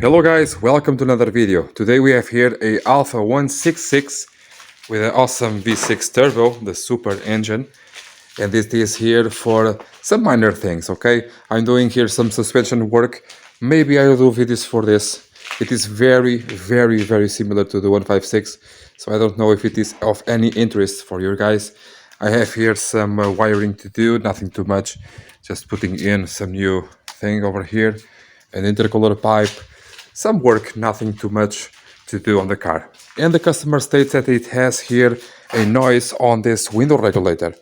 Hello guys, welcome to another video. Today we have here a Alfa 166 with an awesome V6 turbo, the super engine. And this is here for some minor things, okay? I'm doing here some suspension work. Maybe I will do videos for this. It is very similar to the 156, so I don't know if it is of any interest for you guys. I have here some wiring to do, nothing too much. Just putting in some new thing over here, an intercooler pipe, some work, nothing too much to do on the car. And the customer states that it has here a noise on this window regulator.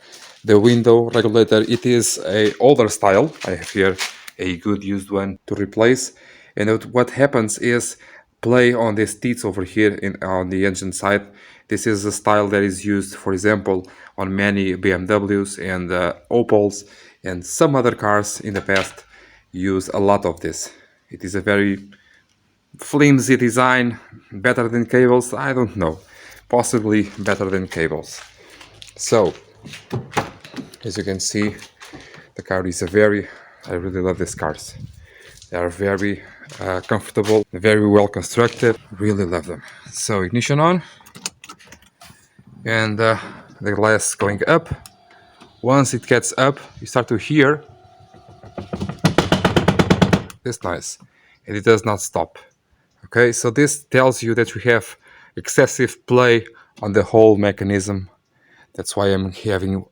The window regulator, it is a older style. I have here a good used one to replace. And what happens is play on these teeth over here on the engine side. This is a style that is used, for example, on many BMWs and Opels and some other cars in the past use a lot of this. It is a very flimsy design, better than cables, I don't know, possibly better than cables. So as you can see, the car is I really love these cars. They are very comfortable, very well constructed, really love them. So ignition on, and the glass going up. Once it gets up, you start to hear this noise, and it does not stop. Okay, so this tells you that you have excessive play on the whole mechanism. That's why I'm having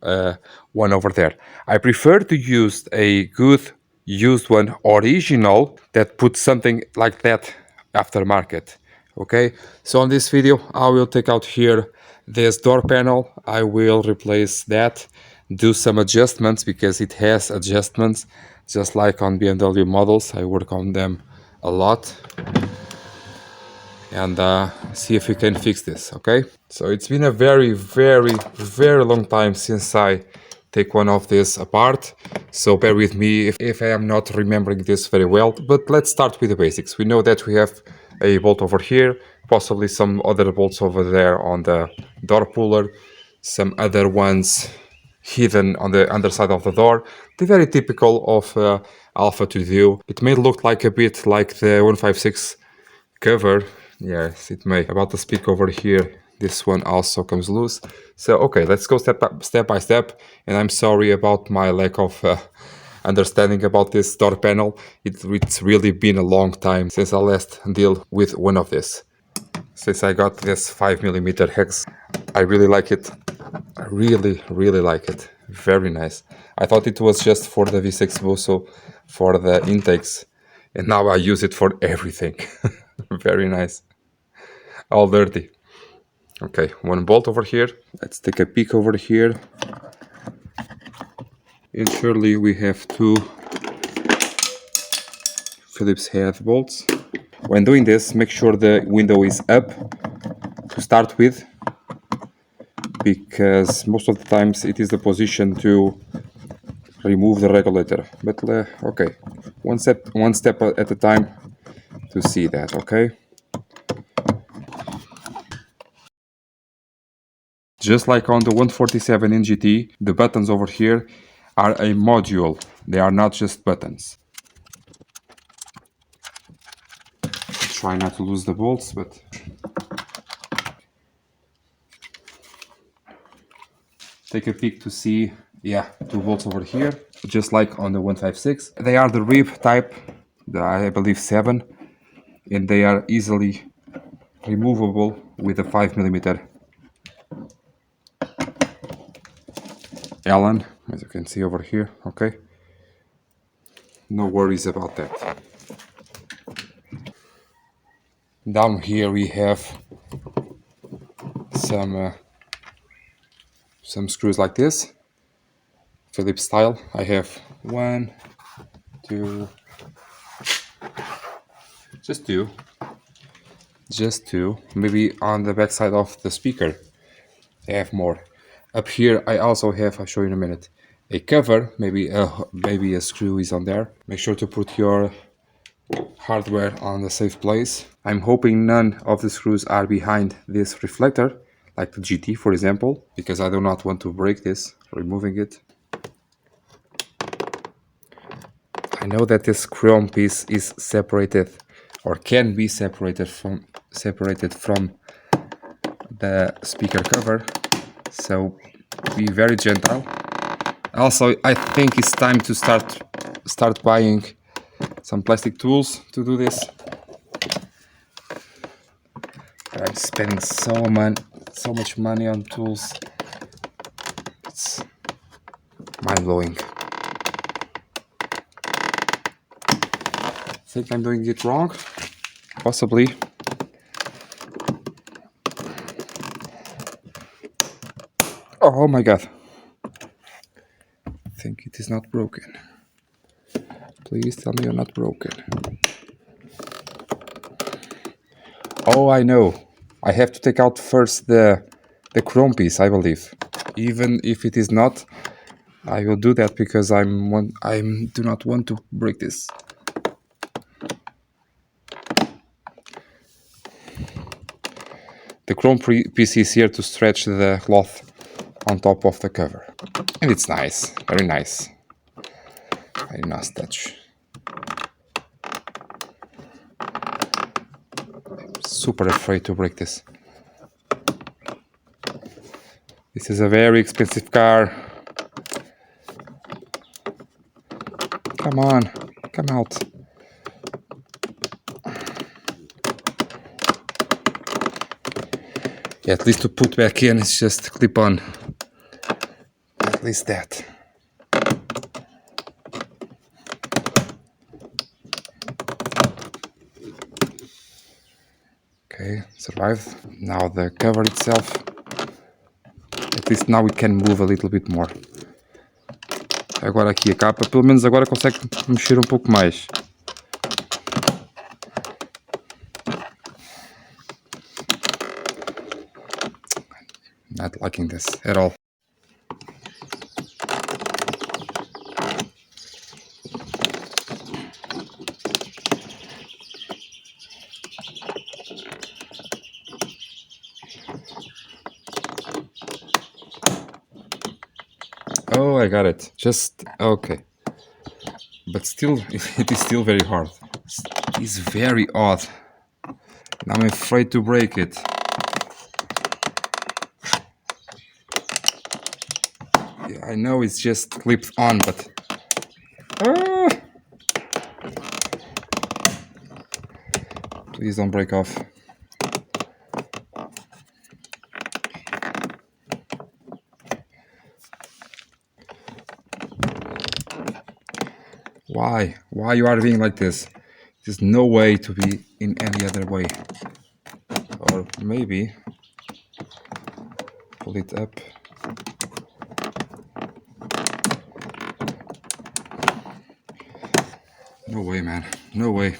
one over there. I prefer to use a good used one, original, that puts something like that aftermarket. Okay, so on this video, I will take out here this door panel. I will replace that, do some adjustments because it has adjustments, just like on BMW models. I work on them a lot. And see if we can fix this, okay? So it's been a very long time since I take one of this apart, so bear with me if I am not remembering this very well, but let's start with the basics. We know that we have a bolt over here, possibly some other bolts over there on the door puller, some other ones hidden on the underside of the door. They're very typical of Alfa to do. It may look like a bit like the 156 cover. Yes, it may. About to speak over here, this one also comes loose. So okay, let's go step by step. And I'm sorry about my lack of understanding about this door panel. It's really been a long time since I last deal with one of this. Since I got this 5mm hex, I really like it. I really like it. Very nice. I thought it was just for the V6 Busso, for the intakes, and now I use it for everything. Very nice. All dirty. Okay, one bolt over here. Let's take a peek over here. And surely we have two Phillips head bolts. When doing this, make sure the window is up to start with, because most of the times it is the position to remove the regulator. But okay, one step at a time to see that, okay? Just like on the 147 in GT, the buttons over here are a module. They are not just buttons. Try not to lose the bolts, but take a peek to see, yeah, two bolts over here, just like on the 156. They are the rib type, I believe 7, and they are easily removable with a 5mm Allen, as you can see over here. Okay, no worries about that. Down here we have some screws like this, Phillips style. I have 1, 2, just two. Maybe on the back side of the speaker I have more. Up here I also have, I'll show you in a minute, a cover. Maybe a screw is on there. Make sure to put your hardware on the safe place. I'm hoping none of the screws are behind this reflector, like the GT for example, because I do not want to break this removing it. I know that this chrome piece is separated or can be separated from the speaker cover, so be very gentle. Also, I think it's time to start buying some plastic tools to do this. I'm spending so much money on tools. It's mind-blowing. Think I'm doing it wrong? Possibly. Oh my god. I think it is not broken. Please tell me you're not broken. Oh, I know. I have to take out first the chrome piece, I believe. Even if it is not, I will do that because I do not want to break this. The chrome piece is here to stretch the cloth on top of the cover. And it's nice, very nice. Very nice touch. I'm super afraid to break this. This is a very expensive car. Come on, come out. Yeah, at least to put back in, it's just clip on. At least that. Okay, survived. Now the cover itself. At least now we can move a little bit more. Agora aqui a capa, pelo menos agora consegue mexer um pouco mais. Not liking this at all. Oh, I got it. Just okay. But still, it is still very hard. It's very odd. And I'm afraid to break it. Yeah, I know it's just clipped on, but please don't break off. Why? Why you are being like this? There's no way to be in any other way. Or maybe pull it up. No way, man. No way.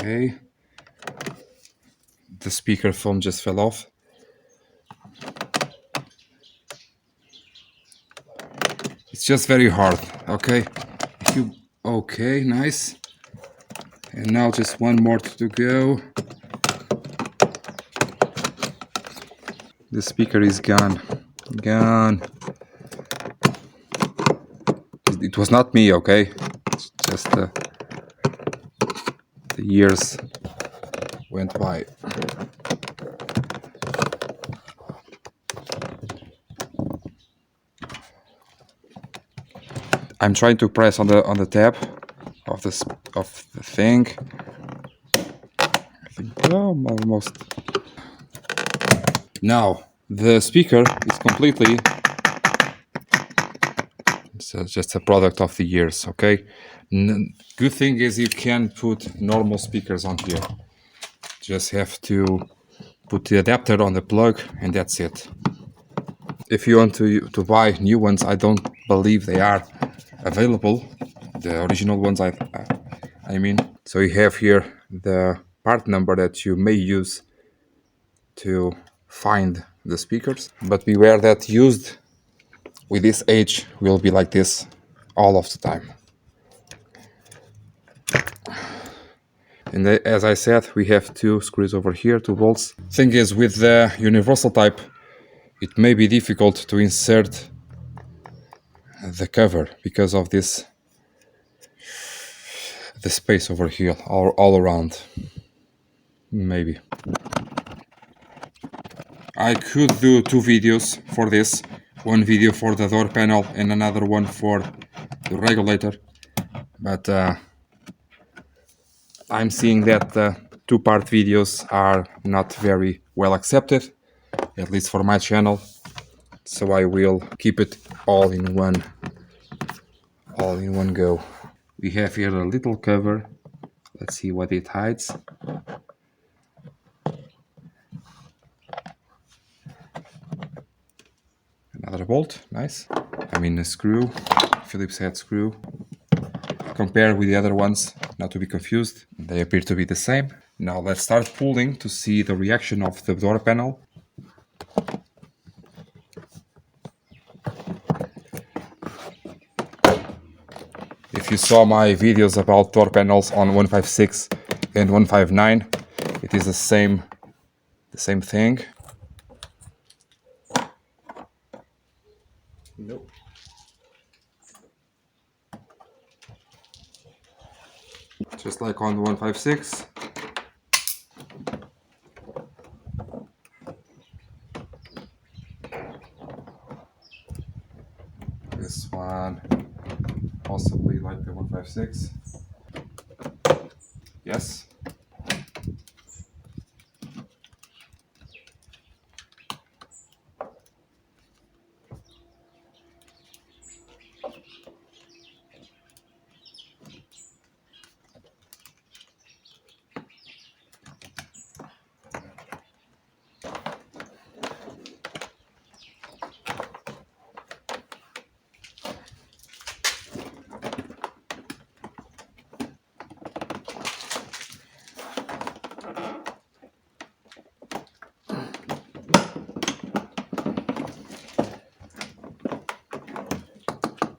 Okay. The speaker foam just fell off. It's just very hard. Okay. Okay, nice. And now just one more to go. The speaker is gone. Gone. It was not me, okay? It's just the years went by. I'm trying to press on the tab of the thing. I think almost. Now the speaker is completely. It's just a product of the years. Okay. Good thing is you can put normal speakers on here. Just have to put the adapter on the plug, and that's it. If you want to buy new ones, I don't believe they are available. The original ones, I mean. So you have here the part number that you may use to find the speakers, but beware that used with this age will be like this all of the time. And as I said, we have 2 screws over here, 2 bolts. Thing is, with the universal type, it may be difficult to insert the cover because of this, the space over here, all around. Maybe. I could do 2 videos for this. One video for the door panel and another one for the regulator. But I'm seeing that 2-part videos are not very well accepted, at least for my channel. So I will keep it all in one go. We have here a little cover. Let's see what it hides. Another bolt, nice. I mean a screw, Phillips head screw. Compare with the other ones, not to be confused. They appear to be the same. Now let's start pulling to see the reaction of the door panel. If you saw my videos about door panels on 156 and 159, it is the same thing. Nope. Just like on the 156. This one, possibly like the 156. Yes.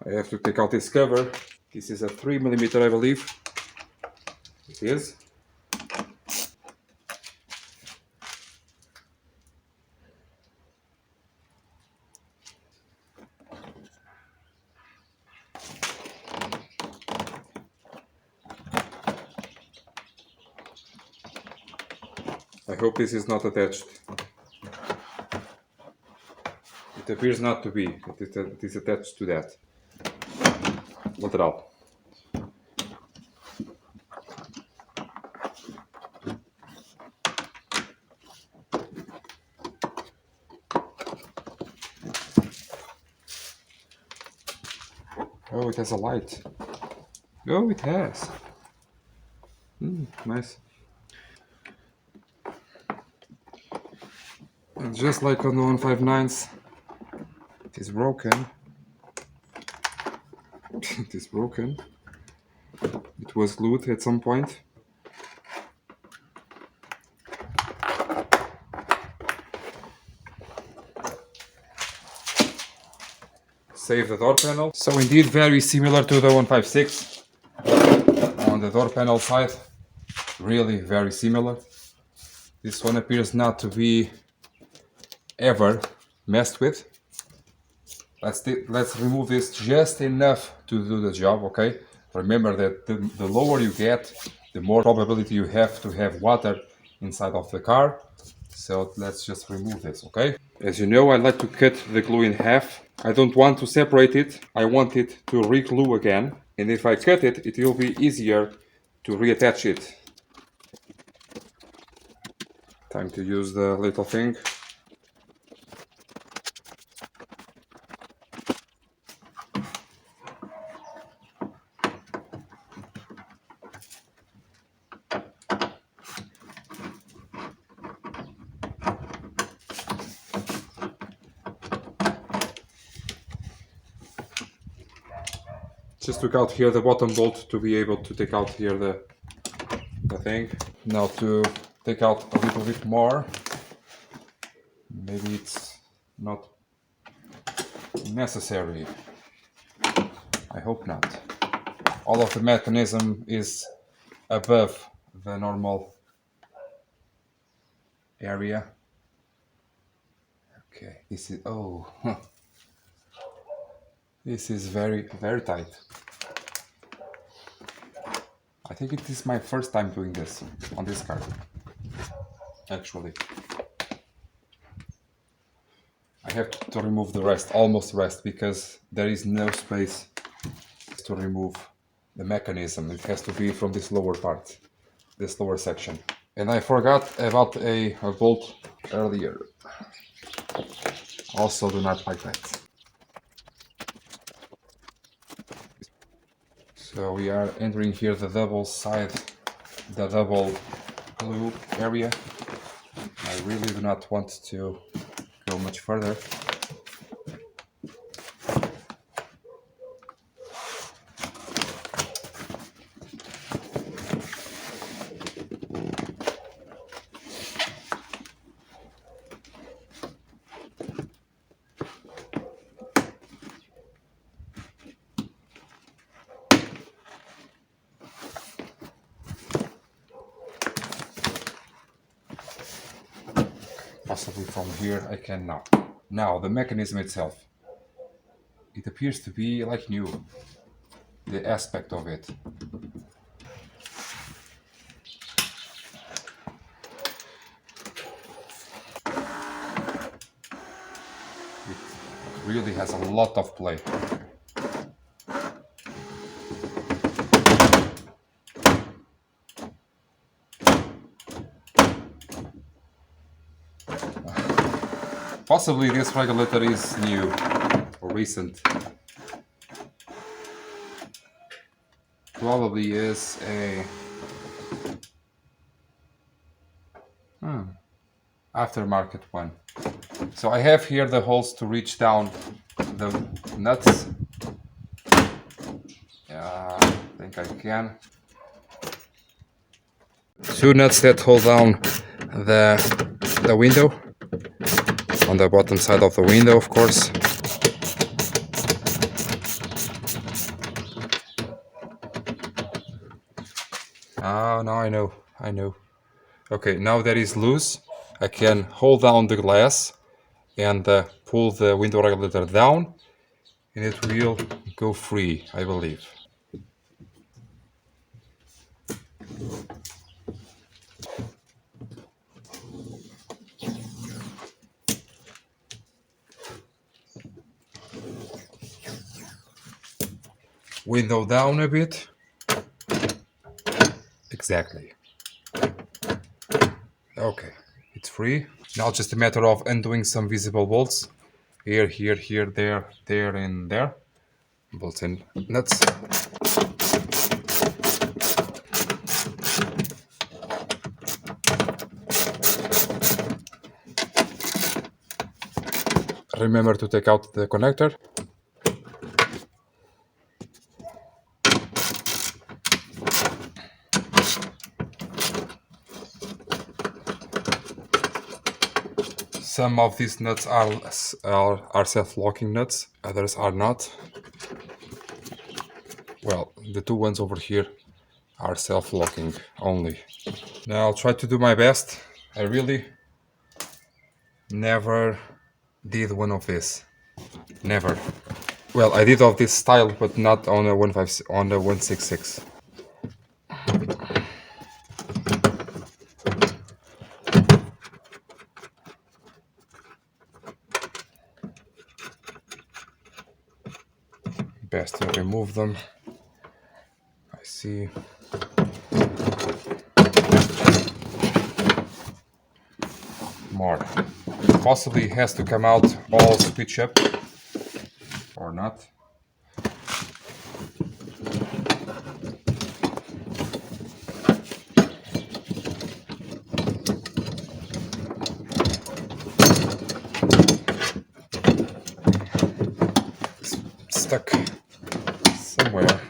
I have to take out this cover. This is a 3mm, I believe. It is. I hope this is not attached. It appears not to be. It is attached to that. Lateral. Oh, it has a light. Oh, it has. Nice. And just like on the 159s, it is broken. It is broken. It was glued at some point. Save the door panel. So indeed very similar to the 156 on the door panel side. Really very similar. This one appears not to be ever messed with. Let's remove this just enough to do the job, okay? Remember that the lower you get, the more probability you have to have water inside of the car. So let's just remove this, okay? As you know, I like to cut the glue in half. I don't want to separate it. I want it to re-glue again. And if I cut it, it will be easier to reattach it. Time to use the little thing. Just took out here the bottom bolt to be able to take out here the thing. Now to take out a little bit more. Maybe it's not necessary. I hope not. All of the mechanism is above the normal area. Okay, this is, oh, this is very, very tight. I think it is my first time doing this on this car, actually. I have to remove the rest, almost rest, because there is no space to remove the mechanism. It has to be from this lower part, this lower section. And I forgot about a bolt earlier. Also do not like that. So we are entering here the double side, the double glue area. I really do not want to go much further. Possibly from here I can now. Now the mechanism itself. It appears to be like new. The aspect of it. It really has a lot of play. Possibly this regulator is new or recent. Probably is a aftermarket one. So I have here the holes to reach down the nuts. Yeah, I think I can. Two nuts that hold down the window. On the bottom side of the window, of course. Ah, now I know. Okay, now that is loose, I can hold down the glass and pull the window regulator down, and it will go free, I believe. Window down a bit. Exactly. Okay, it's free. Now just a matter of undoing some visible bolts. Here, here, here, there, there, and there. Bolts and nuts. Remember to take out the connector. Some of these nuts are self-locking nuts, others are not. Well, the two ones over here are self-locking only. Now I'll try to do my best. I really never did one of this. Never. Well, I did of this style, but not on a 166. Best to remove them. I see. More. Possibly has to come out all switch up or not. Stuck somewhere.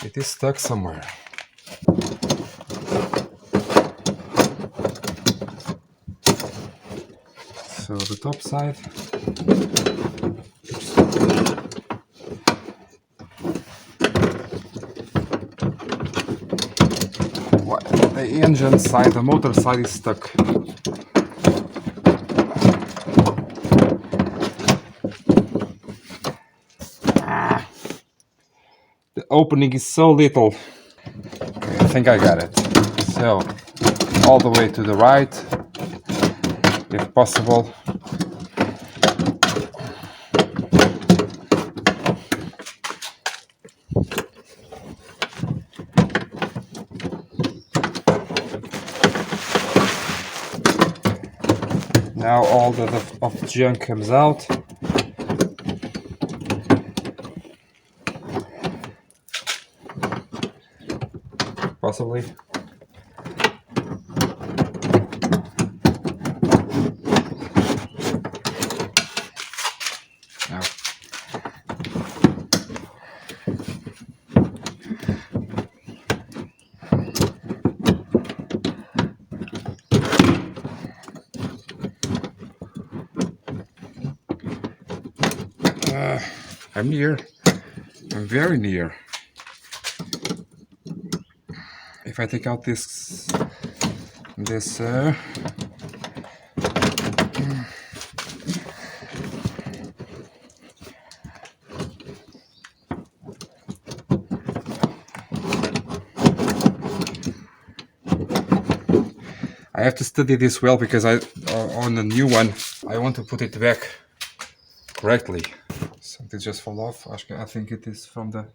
It is stuck somewhere. So the top side. The engine side, the motor side is stuck. The opening is so little. Okay, I think I got it. So, all the way to the right, if possible. Now all the junk comes out. Possibly. Now. I'm near. I'm very near. If I take out this I have to study this well because on the new one I want to put it back correctly. Something just fall off. I think it is from the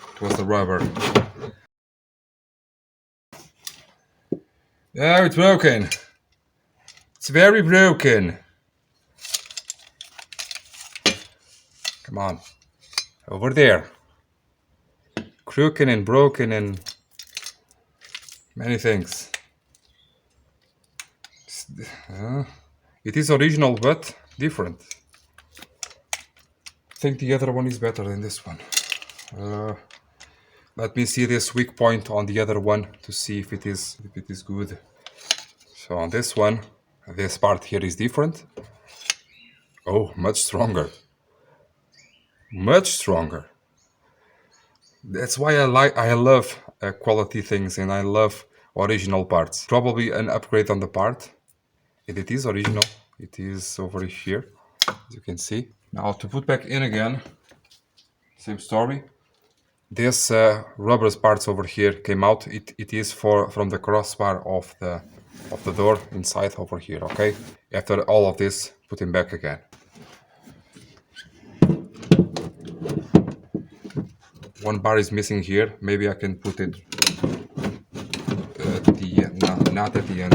It was the rubber. Oh, it's broken. It's very broken. Come on. Over there. Crooked and broken and many things. It is original but different. I think the other one is better than this one. Let me see this weak point on the other one to see if it is good. So on this one, this part here is different. Oh, much stronger. Much stronger. That's why I love quality things and I love original parts. Probably an upgrade on the part. And it is original. It is over here, as you can see. Now to put back in again, same story. This rubber parts over here came out. It is from the crossbar of the door inside over here. Okay. After all of this, put him back again. One bar is missing here. Maybe I can put it at the end. No, not at the end.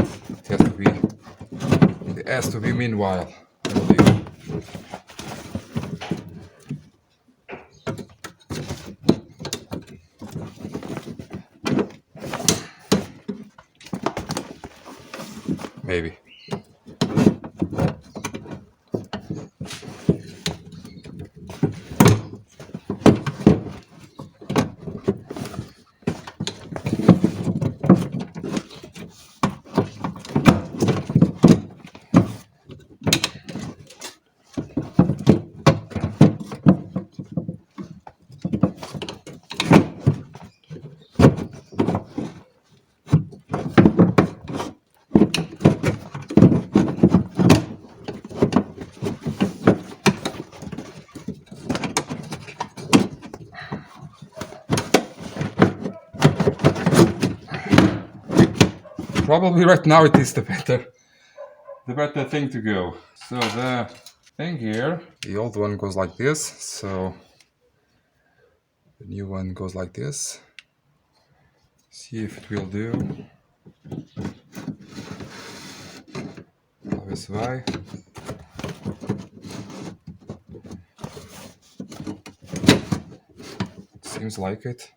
It has to be meanwhile. Maybe. Probably right now it is the better thing to go. So the thing here, the old one goes like this, so the new one goes like this. See if it will do. Talvez vai. Seems like it.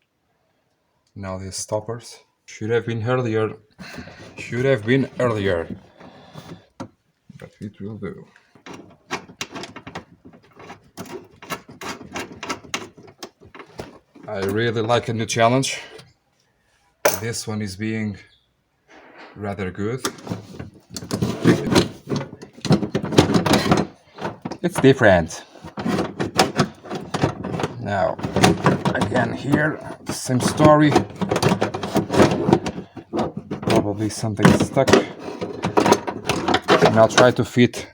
Now the stoppers. Should have been earlier. Should have been earlier. But it will do. I really like a new challenge. This one is being rather good. It's different. Now, again here, the same story. Probably something stuck. And I'll try to fit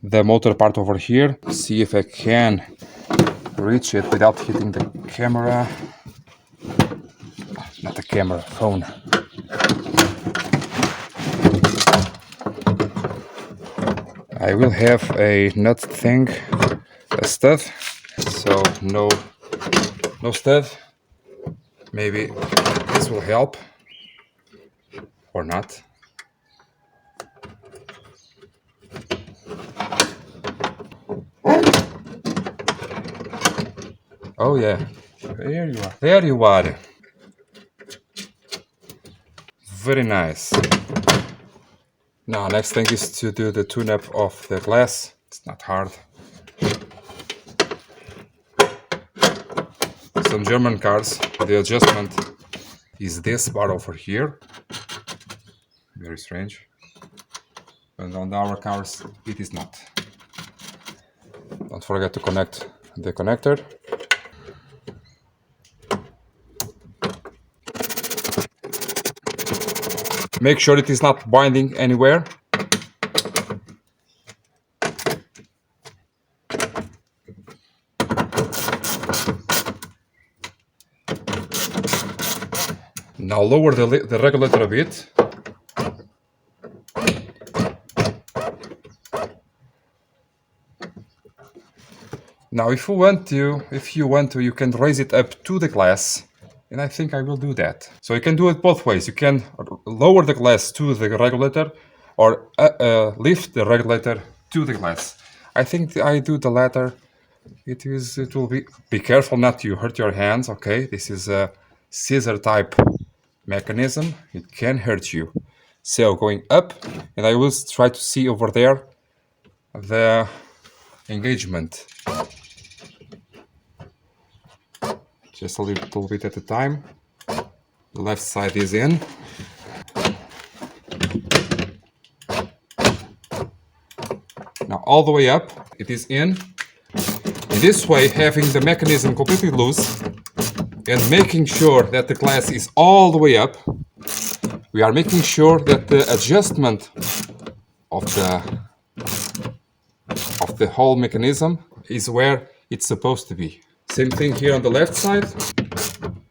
the motor part over here. See if I can reach it without hitting the camera. Not the camera, phone. I will have a nut thing, a stud, so no stud. Maybe this will help or not. Oh yeah, there you are. There you are. Very nice. Now, next thing is to do the tune-up of the glass. It's not hard. Some German cars, the adjustment is this bar over here. Very strange. And on our cars, it is not. Don't forget to connect the connector. Make sure it is not binding anywhere. Now lower the regulator a bit. Now if you want to, you can raise it up to the glass. And I think I will do that. So you can do it both ways. You can lower the glass to the regulator or lift the regulator to the glass. I think I do the latter. It will be careful not to hurt your hands. Okay, this is a scissor type mechanism. It can hurt you. So going up, and I will try to see over there the engagement. Just a little bit at a time. The left side is in. Now all the way up, it is in. In this way, having the mechanism completely loose and making sure that the glass is all the way up, we are making sure that the adjustment of the whole mechanism is where it's supposed to be. Same thing here on the left side.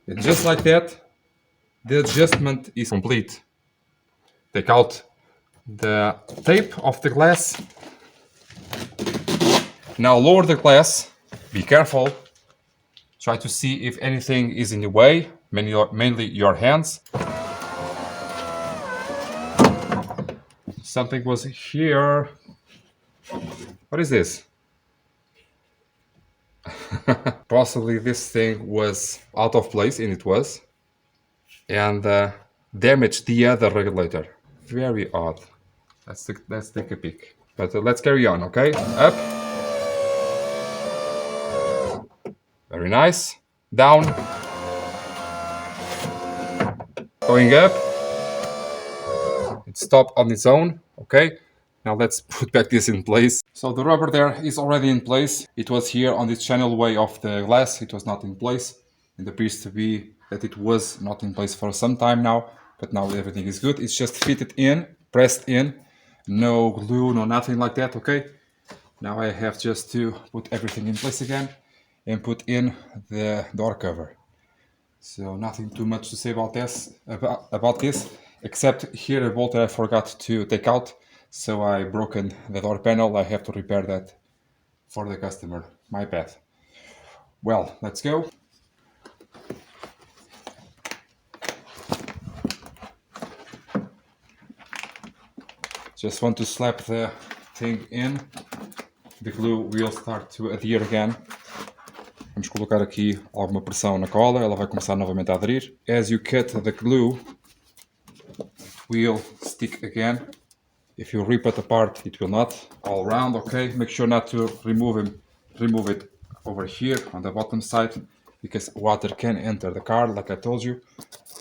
And just like that, the adjustment is complete. Take out the tape of the glass. Now lower the glass. Be careful. Try to see if anything is in the way, mainly your hands. Something was here. What is this? Possibly this thing was out of place, and it was. And damaged the other regulator. Very odd. Let's take a peek. But let's carry on, okay? Up. Very nice. Down. Going up. It stopped on its own, okay? Now let's put back this in place. So the rubber there is already in place. It was here on this channel way of the glass. It was not in place. It appears to be that it was not in place for some time now. But now everything is good. It's just fitted in, pressed in. No glue, no nothing like that, okay? Now I have just to put everything in place again and put in the door cover. So nothing too much to say about this, except here a bolt that I forgot to take out. So I broken the door panel. I have to repair that for the customer. My bad. Well, let's go. Just want to slap the thing in. The glue will start to adhere again. Vamos colocar aqui alguma pressão na cola. Ela vai começar novamente a aderir. As you cut the glue, will stick again. If you rip it apart, it will not all around. Okay, make sure not to remove it over here on the bottom side, because water can enter the car, like I told you.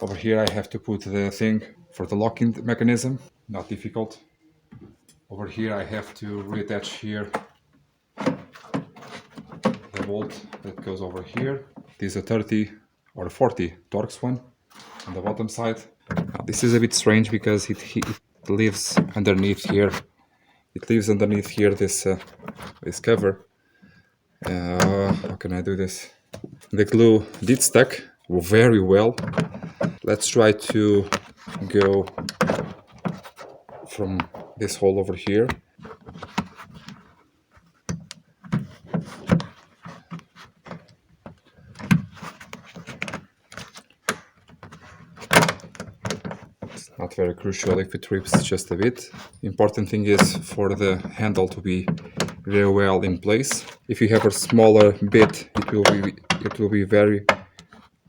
Over here I have to put the thing for the locking mechanism, not difficult. Over here I have to reattach here the bolt that goes over here. This is a 30 or 40 Torx one on the bottom side. Now, this is a bit strange because it lives underneath here. It lives underneath here, this cover. How can I do this? The glue did stuck very well. Let's try to go from this hole over here. It's not very crucial if it rips just a bit. Important thing is for the handle to be very well in place. If you have a smaller bit, it will be very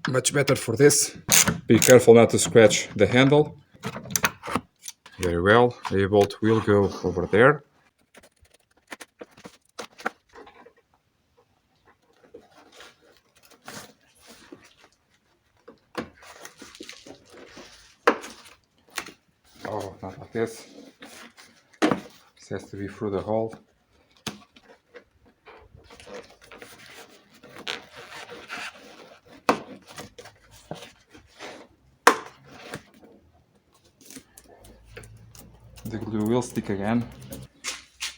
much better for this. Be careful not to scratch the handle. Very well, the bolt will go over there. Oh, not like this. This has to be through the hole. The glue will stick again.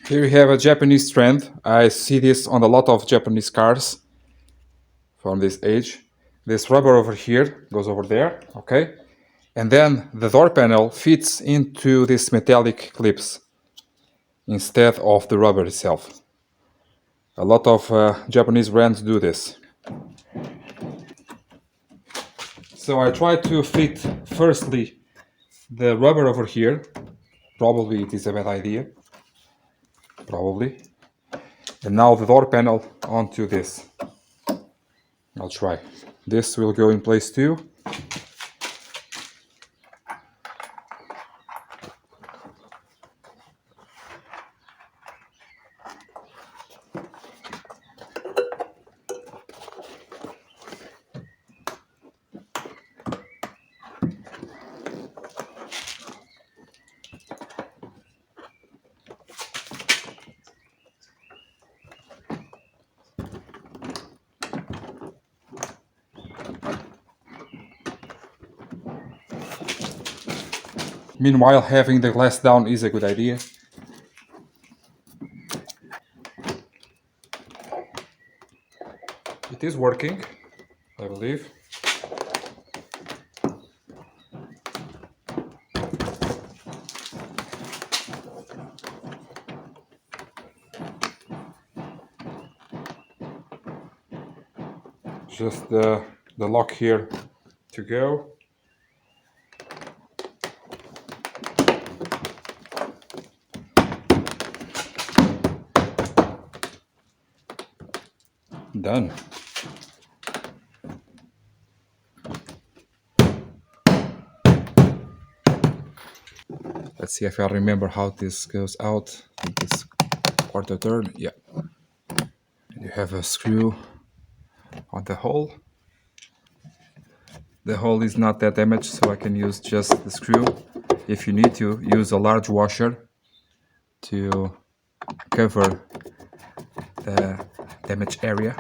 Here we have a Japanese trend. I see this on a lot of Japanese cars from this age. This rubber over here goes over there, okay? And then the door panel fits into these metallic clips instead of the rubber itself. A lot of Japanese brands do this. So I try to fit firstly the rubber over here. Probably it is a bad idea. Probably. And now the door panel onto this. I'll try. This will go in place too. Meanwhile, having the glass down is a good idea. It is working, I believe. Just the lock here to go. Done. Let's see if I remember how this goes out. This quarter turn, yeah. You have a screw on the hole. The hole is not that damaged, so I can use just the screw. If you need to, use a large washer to cover the damaged area.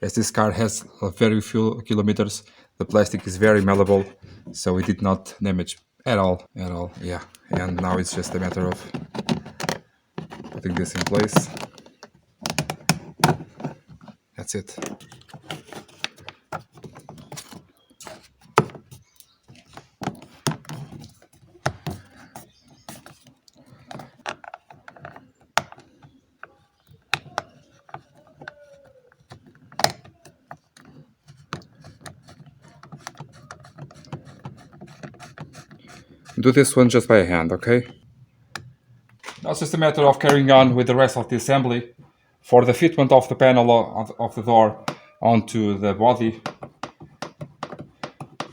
As this car has very few kilometers, the plastic is very malleable, so it did not damage at all, yeah. And now it's just a matter of putting this in place. That's it. Do this one just by hand, okay? Now it's just a matter of carrying on with the rest of the assembly. For the fitment of the panel of the door onto the body,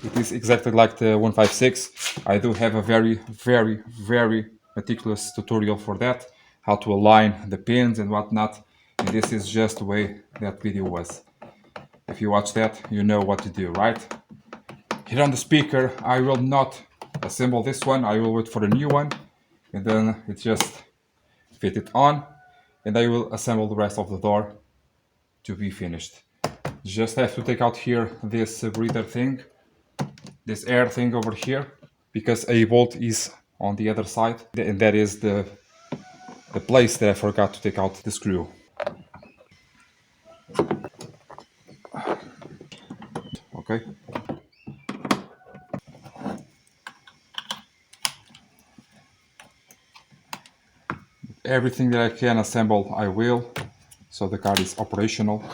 It is exactly like the 156. I do have a very meticulous tutorial for that, how to align the pins and whatnot. And this is just the way that video was. If you watch that, you know what to do, right? Here on the speaker, I will not assemble this one. I will wait for the new one, and then it just fit it on, and I will assemble the rest of the door to be finished. Just have to take out here this breather thing, this air thing over here, because a bolt is on the other side, and that is the place that I forgot to take out the screw. Okay. Everything that I can assemble, I will, so the car is operational.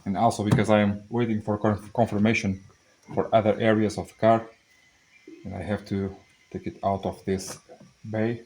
And also because I am waiting for confirmation for other areas of the car, and I have to take it out of this bay.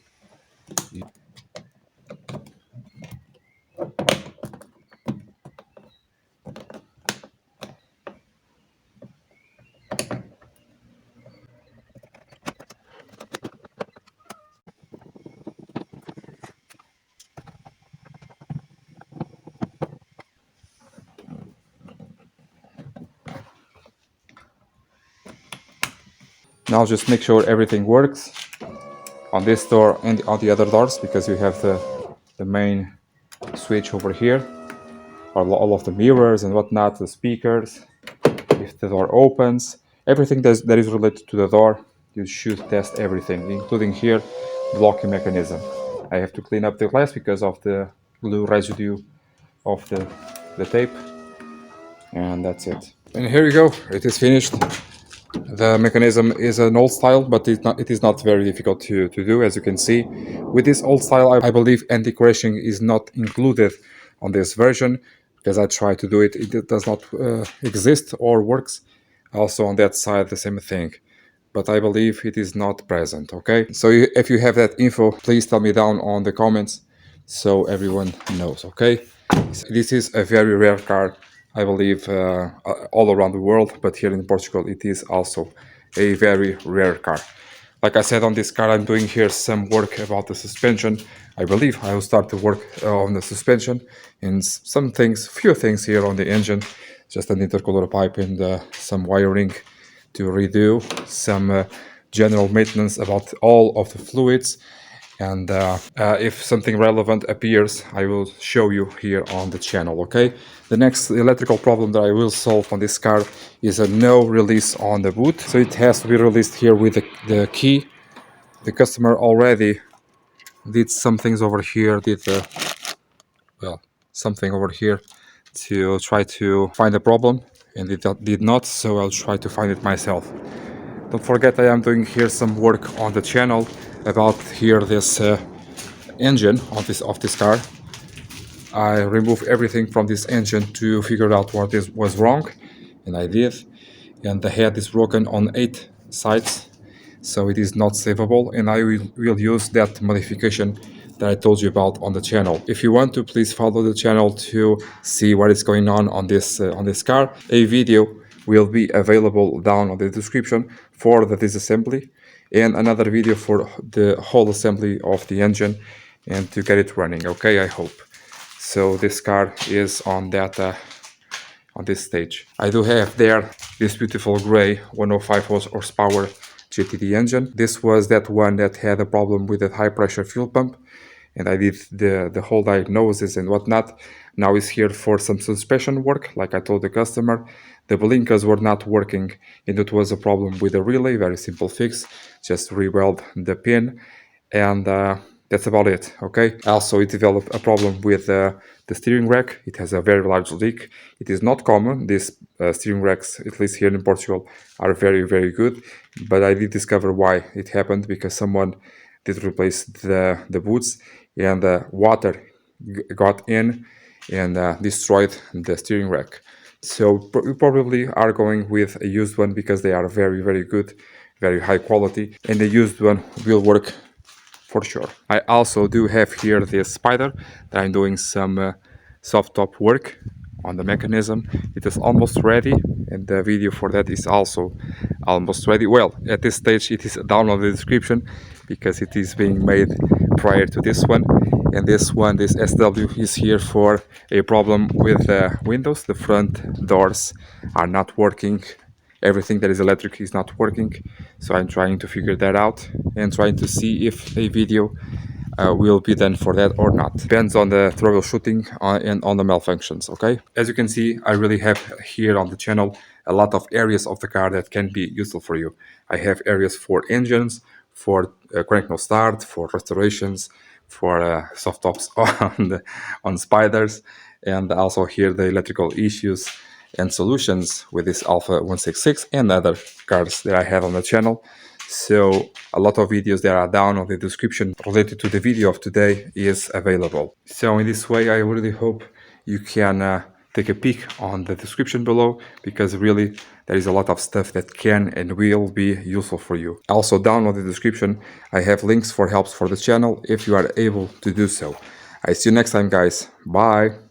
Now just make sure everything works on this door and on the other doors, because you have the main switch over here, all of the mirrors and whatnot, the speakers. If the door opens, everything that is related to the door, you should test everything, including here the locking mechanism. I have to clean up the glass because of the glue residue of the tape, and that's it. And here you go, it is finished. The mechanism is an old style, but it is not very difficult to do, as you can see. With this old style, I believe anti-crashing is not included on this version, because I tried to do it, it does not exist or works. Also on that side, the same thing. But I believe it is not present, okay? So if you have that info, please tell me down on the comments so everyone knows, okay? This is a very rare car, I believe, all around the world, but here in Portugal it is also a very rare car. Like I said, on this car I'm doing here some work about the suspension. I believe I will start to work on the suspension and some things, few things here on the engine, just an intercooler pipe and some wiring to redo, some general maintenance about all of the fluids. And if something relevant appears, I will show you here on the channel, okay? The next electrical problem that I will solve on this car is a no release on the boot. So it has to be released here with the key. The customer already did some things over here, something over here to try to find the problem, and it did not, so I'll try to find it myself. Don't forget I am doing here some work on the channel about here this engine of this car. I removed everything from this engine to figure out what was wrong, and I did. And the head is broken on 8 sides, so it is not savable, and I will use that modification that I told you about on the channel. If you want to, please follow the channel to see what is going on this car. A video will be available down on the description for the disassembly, and another video for the whole assembly of the engine and to get it running, okay, I hope. So this car is on that on this stage. I do have there this beautiful gray 105 horsepower GTD engine. This was that one that had a problem with that high pressure fuel pump, and I did the whole diagnosis and whatnot. Now it's here for some suspension work, like I told the customer. The blinkers were not working, and it was a problem with the relay. Very simple fix, just re-weld the pin, and that's about it, okay? Also, it developed a problem with the steering rack. It has a very large leak. It is not common. These steering racks, at least here in Portugal, are very good, but I did discover why it happened, because someone did replace the boots, and water got in and destroyed the steering rack. So we probably are going with a used one, because they are very good, very high quality, and the used one will work for sure. I also do have here this Spider that I'm doing some soft top work on the mechanism. It is almost ready, and the video for that is also almost ready. Well, at this stage it is down on the description because it is being made prior to this one. And this one, this SW, is here for a problem with the windows. The front doors are not working. Everything that is electric is not working. So I'm trying to figure that out and trying to see if a video will be done for that or not. Depends on the troubleshooting and on the malfunctions, okay? As you can see, I really have here on the channel a lot of areas of the car that can be useful for you. I have areas for engines, for crank no start, for restorations, for soft tops on spiders, and also here the electrical issues and solutions with this Alfa 166 and other cars that I have on the channel. So a lot of videos that are down on the description related to the video of today is available. So in this way, I really hope you can take a peek on the description below, because really there is a lot of stuff that can and will be useful for you. Also down on the description, I have links for helps for the channel if you are able to do so. I see you next time, guys. Bye.